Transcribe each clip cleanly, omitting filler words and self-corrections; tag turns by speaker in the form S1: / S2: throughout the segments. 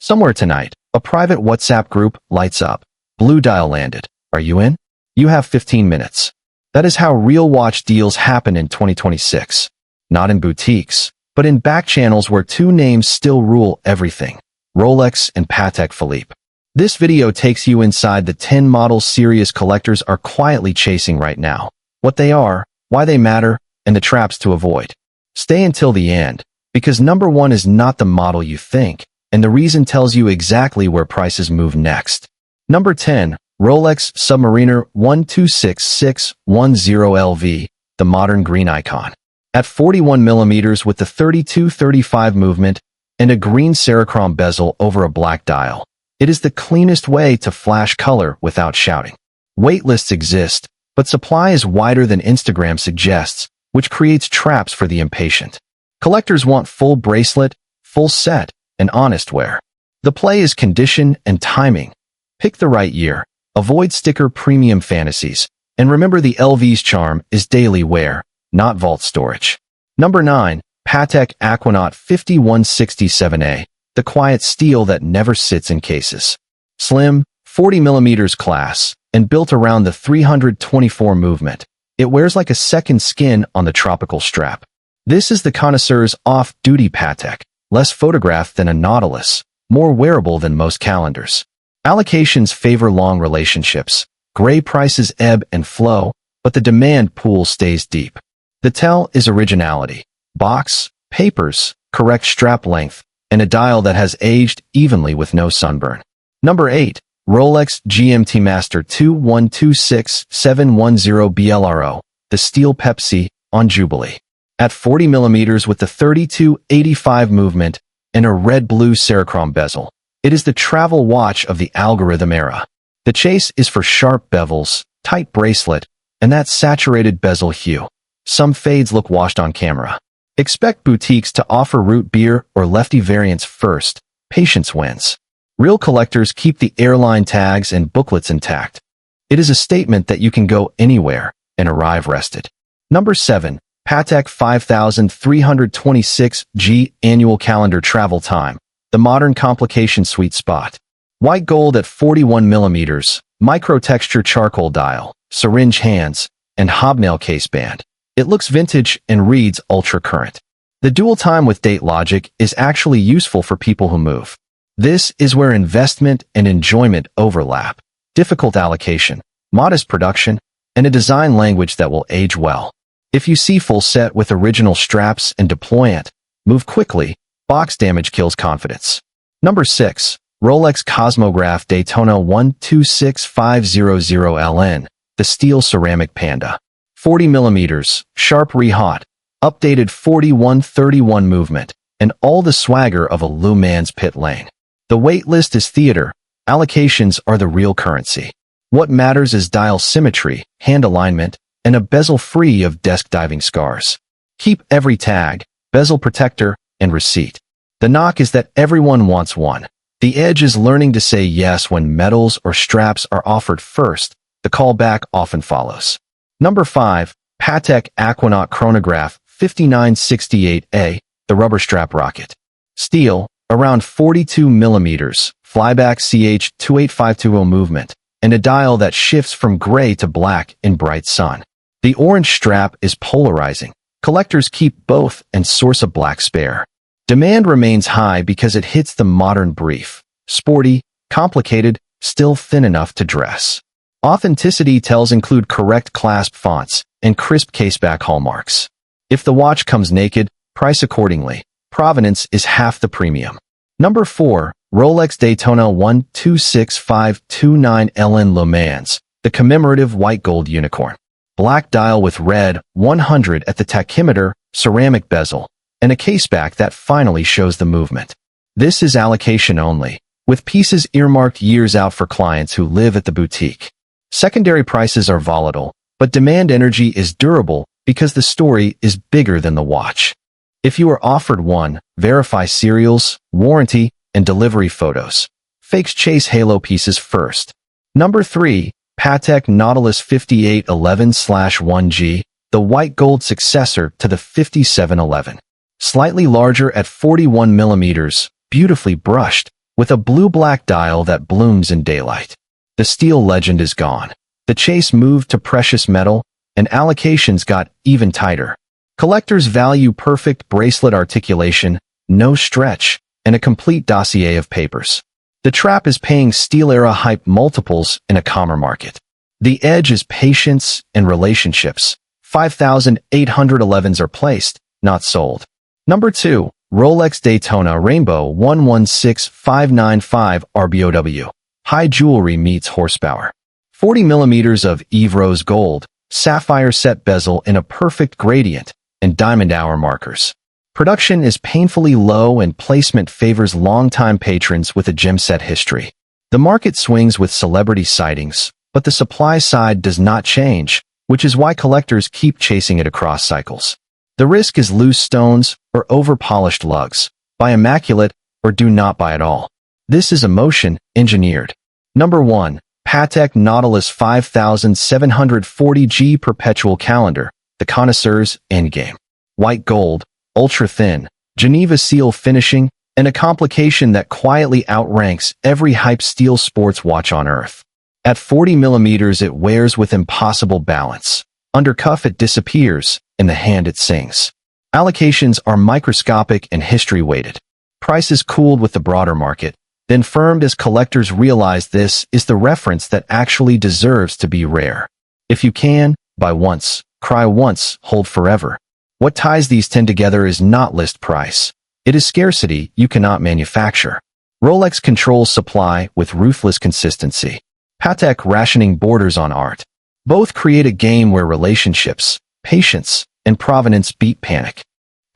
S1: Somewhere tonight, a private WhatsApp group lights up. Blue dial landed. Are you in? You have 15 minutes. That is how real watch deals happen in 2026. Not in boutiques, but in back channels where two names still rule everything. Rolex and Patek Philippe. This video takes you inside the 10 models serious collectors are quietly chasing right now. What they are, why they matter, and the traps to avoid. Stay until the end, because number one is not the model you think, and the reason tells you exactly where prices move next. Number 10, Rolex Submariner 126610 LV, the modern green icon. At 41mm with the 32-35 movement and a green Cerachrom bezel over a black dial, it is the cleanest way to flash color without shouting. Waitlists exist, but supply is wider than Instagram suggests, which creates traps for the impatient. Collectors want full bracelet, full set, and honest wear. The play is condition and timing. Pick the right year, avoid sticker premium fantasies, and remember the LV's charm is daily wear, not vault storage. Number 9, Patek Aquanaut 5167A, the quiet steel that never sits in cases. Slim, 40mm class, and built around the 324 movement, it wears like a second skin on the tropical strap. This is the connoisseur's off-duty Patek, less photographed than a Nautilus, more wearable than most calendars. Allocations favor long relationships. Gray prices ebb and flow, but the demand pool stays deep. The tell is originality. Box, papers, correct strap length, and a dial that has aged evenly with no sunburn. Number 8, Rolex GMT Master 2126710 BLRO, the steel Pepsi, on Jubilee. At 40mm with the 32-85 movement and a red-blue Cerachrom bezel, it is the travel watch of the algorithm era. The chase is for sharp bevels, tight bracelet, and that saturated bezel hue. Some fades look washed on camera. Expect boutiques to offer root beer or lefty variants first. Patience wins. Real collectors keep the airline tags and booklets intact. It is a statement that you can go anywhere and arrive rested. Number 7, Patek 5326G Annual Calendar Travel Time, the modern complication sweet spot. White gold at 41mm, micro-texture charcoal dial, syringe hands, and hobnail case band. It looks vintage and reads ultra-current. The dual time with date logic is actually useful for people who move. This is where investment and enjoyment overlap. Difficult allocation, modest production, and a design language that will age well. If you see full set with original straps and deployant, move quickly. Box damage kills confidence. Number 6, Rolex Cosmograph Daytona 126500LN, the steel ceramic panda. 40mm, sharp re-hot, updated 41-31 movement, and all the swagger of a Le Mans pit lane. The wait list is theater. Allocations are the real currency. What matters is dial symmetry, hand alignment, and a bezel free of desk diving scars. Keep every tag, bezel protector, and receipt. The knock is that everyone wants one. The edge is learning to say yes when medals or straps are offered first. The callback often follows. Number 5, Patek Aquanaut Chronograph 5968A, the rubber strap rocket. Steel, around 42mm, flyback CH28520 movement, and a dial that shifts from gray to black in bright sun. The orange strap is polarizing. Collectors keep both and source a black spare. Demand remains high because it hits the modern brief. Sporty, complicated, still thin enough to dress. Authenticity tells include correct clasp fonts and crisp caseback hallmarks. If the watch comes naked, price accordingly. Provenance is half the premium. Number 4, Rolex Daytona 126529 LN Le Mans, the commemorative white gold unicorn. Black dial with red 100 at the tachymeter, ceramic bezel, and a caseback that finally shows the movement. This is allocation only, with pieces earmarked years out for clients who live at the boutique. Secondary prices are volatile, but demand energy is durable because the story is bigger than the watch. If you are offered one, verify serials, warranty, and delivery photos. Fakes chase halo pieces first. Number 3, Patek Nautilus 5811/1G, the white gold successor to the 5711. Slightly larger at 41mm, beautifully brushed, with a blue-black dial that blooms in daylight. The steel legend is gone. The chase moved to precious metal, and allocations got even tighter. Collectors value perfect bracelet articulation, no stretch, and a complete dossier of papers. The trap is paying steel-era hype multiples in a calmer market. The edge is patience and relationships. 5,811s are placed, not sold. Number 2. Rolex Daytona Rainbow 116595 RBOW. High jewelry meets horsepower. 40 millimeters of Eve Rose gold, sapphire set bezel in a perfect gradient, and diamond hour markers. Production is painfully low and placement favors longtime patrons with a gem set history. The market swings with celebrity sightings, but the supply side does not change, which is why collectors keep chasing it across cycles. The risk is loose stones or over-polished lugs. Buy immaculate or do not buy at all. This is emotion engineered. Number 1. Patek Nautilus 5740G Perpetual Calendar, the connoisseur's endgame. White gold, ultra-thin, Geneva seal finishing, and a complication that quietly outranks every hype steel sports watch on Earth. At 40 millimeters it wears with impossible balance. Under cuff it disappears, in the hand it sings. Allocations are microscopic and history-weighted. Price is cooled with the broader market, then firmed as collectors realize this is the reference that actually deserves to be rare. If you can, buy once, cry once, hold forever. What ties these 10 together is not list price. It is scarcity you cannot manufacture. Rolex controls supply with ruthless consistency. Patek rationing borders on art. Both create a game where relationships, patience, and provenance beat panic.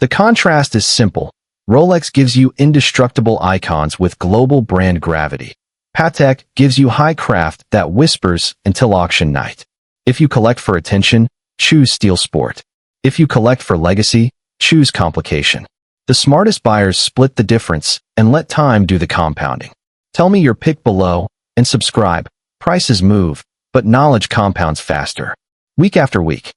S1: The contrast is simple. Rolex gives you indestructible icons with global brand gravity. Patek gives you high craft that whispers until auction night. If you collect for attention, choose steel sport. If you collect for legacy, choose complication. The smartest buyers split the difference and let time do the compounding. Tell me your pick below and subscribe. Prices move, but knowledge compounds faster. Week after week.